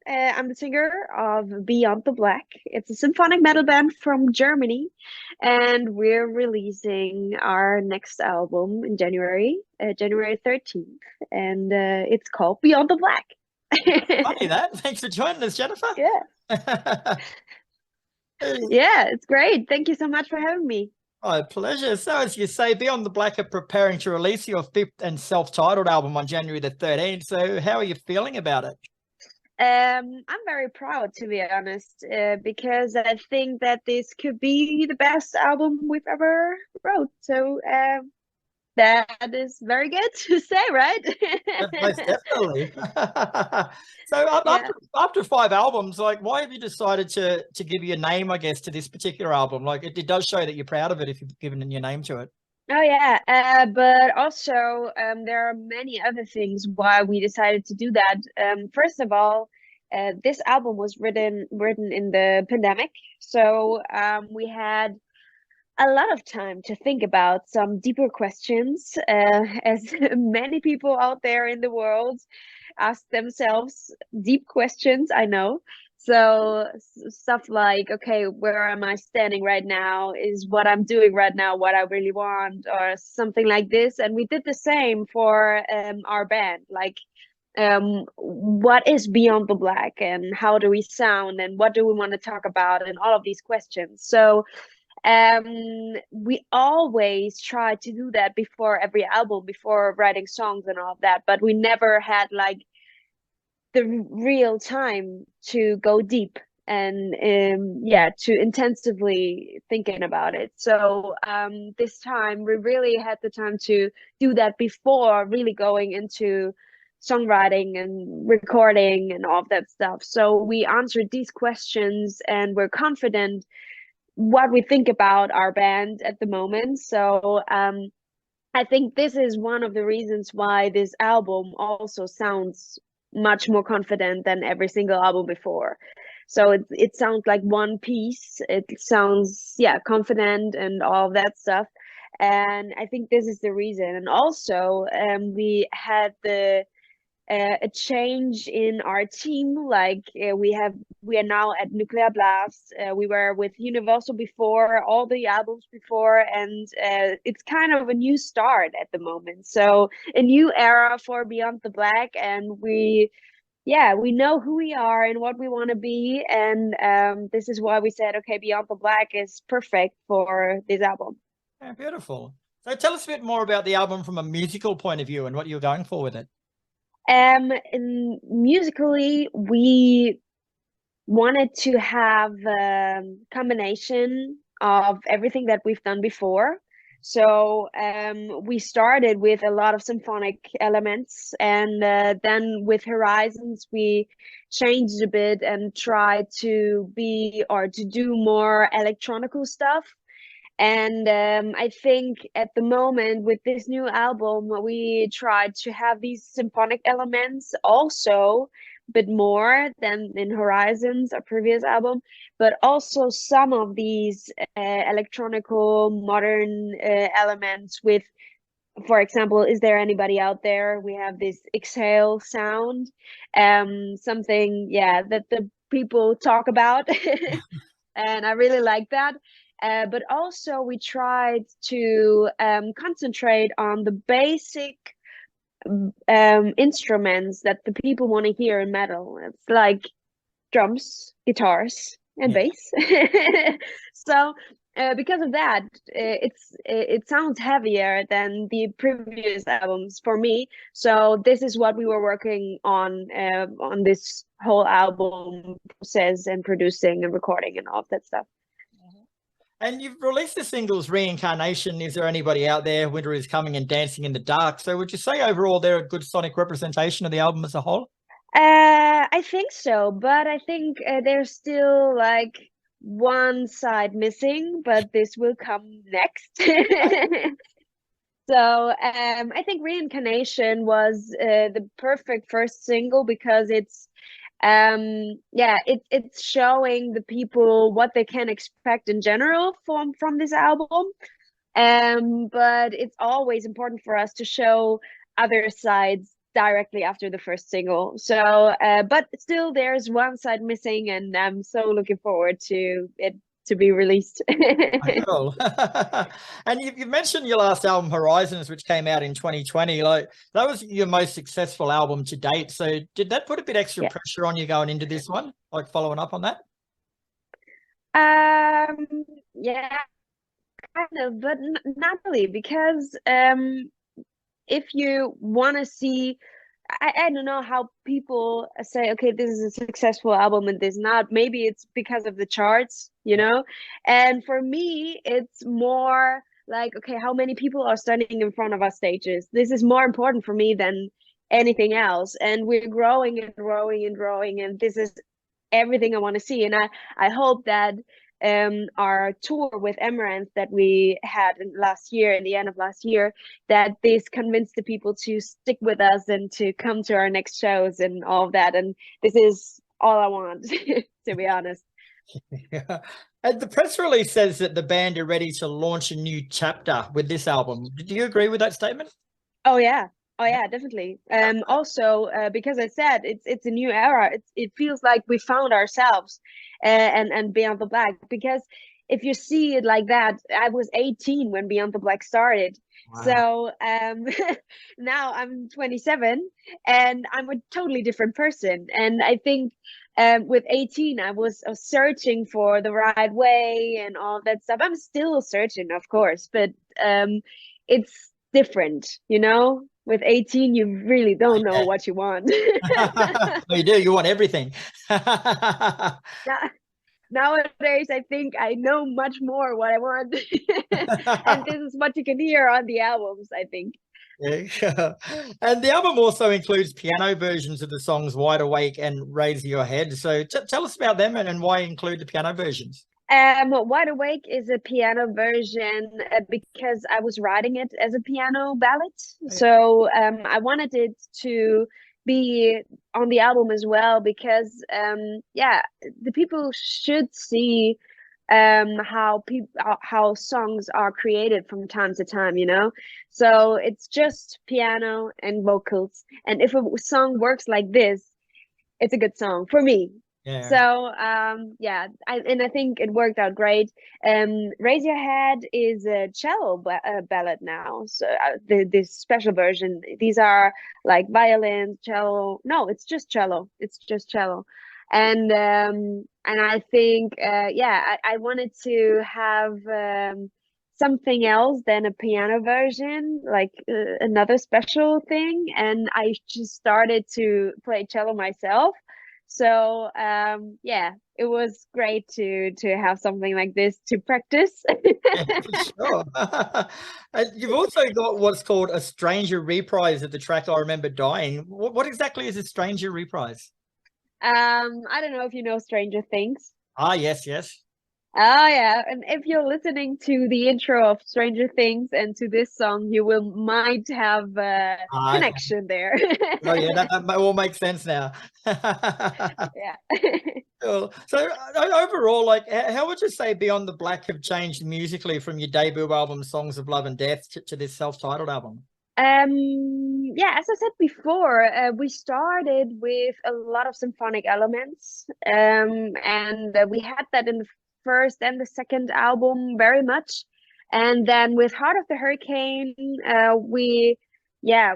I'm the singer of Beyond the Black. It's a symphonic metal band from Germany, and we're releasing our next album in January, January 13th, and it's called Beyond the Black. Funny that. Thanks for joining us, Jennifer. Yeah. Yeah, it's great. Thank you so much for having me. My pleasure. So, as you say, Beyond the Black are preparing to release your fifth and self-titled album on January the 13th. So, how are you feeling about it? I'm very proud, to be honest, because I think that this could be the best album we've ever wrote. So that is very good to say, right? Most definitely. So, Yeah. after five albums, like, why have you decided to give your name, I guess, to this particular album? Like, it does show that you're proud of it if you've given your name to it. Oh yeah, but also there are many other things why we decided to do that. First of all, this album was written in the pandemic, so we had a lot of time to think about some deeper questions, as many people out there in the world ask themselves deep questions, I know. So stuff like, okay, where am I standing right now? Is what I'm doing right now what I really want, or something like this? And we did the same for our band. Like, what is Beyond the Black, and how do we sound, and what do we want to talk about, and all of these questions. So we always try to do that before every album, before writing songs and all of that, but we never had like the real time to go deep and yeah, to intensively thinking about it. So this time we really had the time to do that before really going into songwriting and recording and all of that stuff. So we answered these questions and we're confident what we think about our band at the moment. So I think this is one of the reasons why this album also sounds much more confident than every single album before. So it sounds like one piece. It sounds, yeah, confident and all of that stuff. And I think this is the reason. And also, we had a change in our team. Like we are now at Nuclear Blast. We were with Universal before, all the albums before, and it's kind of a new start at the moment. So a new era for Beyond the Black, and yeah, we know who we are and what we want to be, and this is why we said, okay, Beyond the Black is perfect for this album. Yeah, beautiful. So, tell us a bit more about the album from a musical point of view and what you're going for with it. And musically, we wanted to have a combination of everything that we've done before. So we started with a lot of symphonic elements, and then with Horizons, we changed a bit and tried to be or to do more electronical stuff. And I think at the moment with this new album, we tried to have these symphonic elements also, but more than in Horizons, our previous album, but also some of these electronical modern elements with, for example, Is There Anybody Out There? We have this exhale sound, something, yeah, that the people talk about. And I really like that. But also we tried to concentrate on the basic instruments that the people want to hear in metal. It's like drums, guitars, and Yeah. bass. So because of that, it sounds heavier than the previous albums for me. So this is what we were working on this whole album process and producing and recording and all of that stuff. And you've released the singles Reincarnation, Is There Anybody Out There, Winter Is Coming, and Dancing in the Dark. So would you say overall they're a good sonic representation of the album as a whole? I think so, but I think there's still like one side missing, but this will come next. So I think Reincarnation was the perfect first single because yeah, it's showing the people what they can expect in general from this album. But it's always important for us to show other sides directly after the first single. So, but still, there's one side missing, and I'm so looking forward to it to be released. Cool. And you mentioned your last album, Horizons, which came out in 2020. Like that was your most successful album to date. So did that put a bit extra Yeah. pressure on you going into this one, like following up on that? Yeah, kind of, but not really, because if you want to see, I don't know how people say, okay, this is a successful album and this not. Maybe it's because of the charts, you know? And for me, it's more like, okay, how many people are standing in front of our stages? This is more important for me than anything else. And we're growing and growing and growing, and this is everything I want to see. And I hope that our tour with Amaranth that we had last year, in the end of last year, that this convinced the people to stick with us and to come to our next shows and all of that. And this is all I want, to be honest. Yeah. And the press release says that the band are ready to launch a new chapter with this album. Do you agree with that statement? Oh yeah. Oh yeah, definitely. Also, because I said it's a new era. It feels like we found ourselves, and Beyond the Black. Because if you see it like that, I was 18 when Beyond the Black started. Wow. So now I'm 27, and I'm a totally different person. And I think with 18, I was searching for the right way and all that stuff. I'm still searching, of course, but it's different, you know? With 18, you really don't know what you want. You do. You want everything. Nowadays, I think I know much more what I want. And this is what you can hear on the albums, I think. Yeah. And the album also includes piano versions of the songs Wide Awake and Raise Your Head. So tell us about them and why include the piano versions. Wide Awake is a piano version because I was writing it as a piano ballad. So I wanted it to be on the album as well because yeah, the people should see how songs are created from time to time, you know. So it's just piano and vocals, and if a song works like this, it's a good song for me. Yeah. So yeah, I think it worked out great. Raise Your Head is a cello ballad now. So this special version, these are like violin, cello. No, it's just cello. It's just cello. And I think yeah, I wanted to have something else than a piano version, like another special thing. And I just started to play cello myself. So yeah, it was great to have something like this to practice. Yeah, for sure. And you've also got what's called a Stranger reprise of the track I Remember Dying. What exactly is a Stranger reprise? I don't know if you know Stranger Things. Ah, yes, yes. Oh yeah, and if you're listening to the intro of Stranger Things and to this song, you might have a connection there. Oh yeah, that all makes sense now. Yeah. Cool. So overall, like, how would you say Beyond the Black have changed musically from your debut album, Songs of Love and Death, to this self-titled album? Yeah, as I said before, we started with a lot of symphonic elements, and we had that in the first and the second album very much. And then with Heart of the Hurricane, yeah,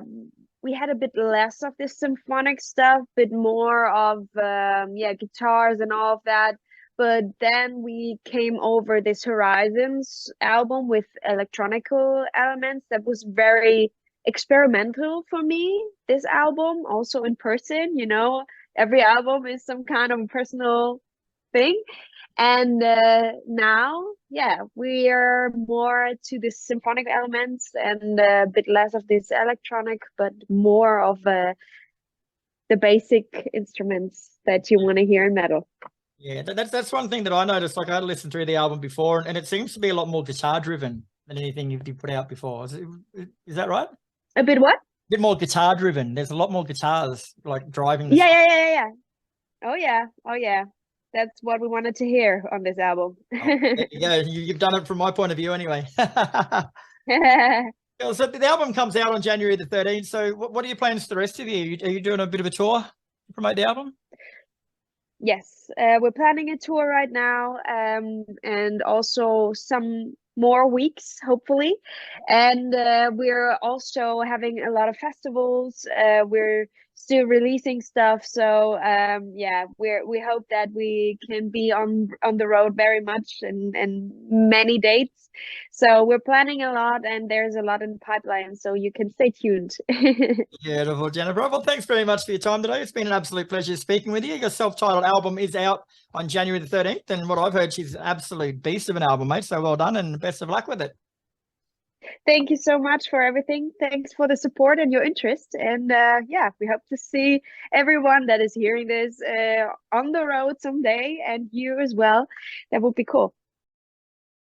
we had a bit less of this symphonic stuff, bit more of yeah, guitars and all of that. But then we came over this Horizons album with electronical elements that was very experimental for me. This album, also in person, you know, every album is some kind of personal thing. And now, yeah, we are more to the symphonic elements and a bit less of this electronic, but more of the basic instruments that you want to hear in metal. Yeah, that's one thing that I noticed. Like, I had listened through the album before, and it seems to be a lot more guitar driven than anything you've put out before. Is that right? A bit what? A bit more guitar driven. There's a lot more guitars like driving. Yeah. Oh yeah. That's what we wanted to hear on this album. Oh, yeah, you've done it from my point of view anyway. Yeah, so the album comes out on January the 13th. So what are your plans for the rest of the year? Are you doing a bit of a tour to promote the album? Yes, we're planning a tour right now, and also some more weeks, hopefully. And we're also having a lot of festivals. We're still releasing stuff, so yeah, we hope that we can be on the road very much and many dates. So we're planning a lot, and there's a lot in the pipeline, so you can stay tuned. Beautiful, Jennifer. Well, thanks very much for your time today. It's been an absolute pleasure speaking with you. Your self-titled album is out on January the 13th. And what I've heard, she's an absolute beast of an album, mate. So well done and best of luck with it. Thank you so much for everything. Thanks for the support and your interest. And yeah, we hope to see everyone that is hearing this on the road someday, and you as well. That would be cool.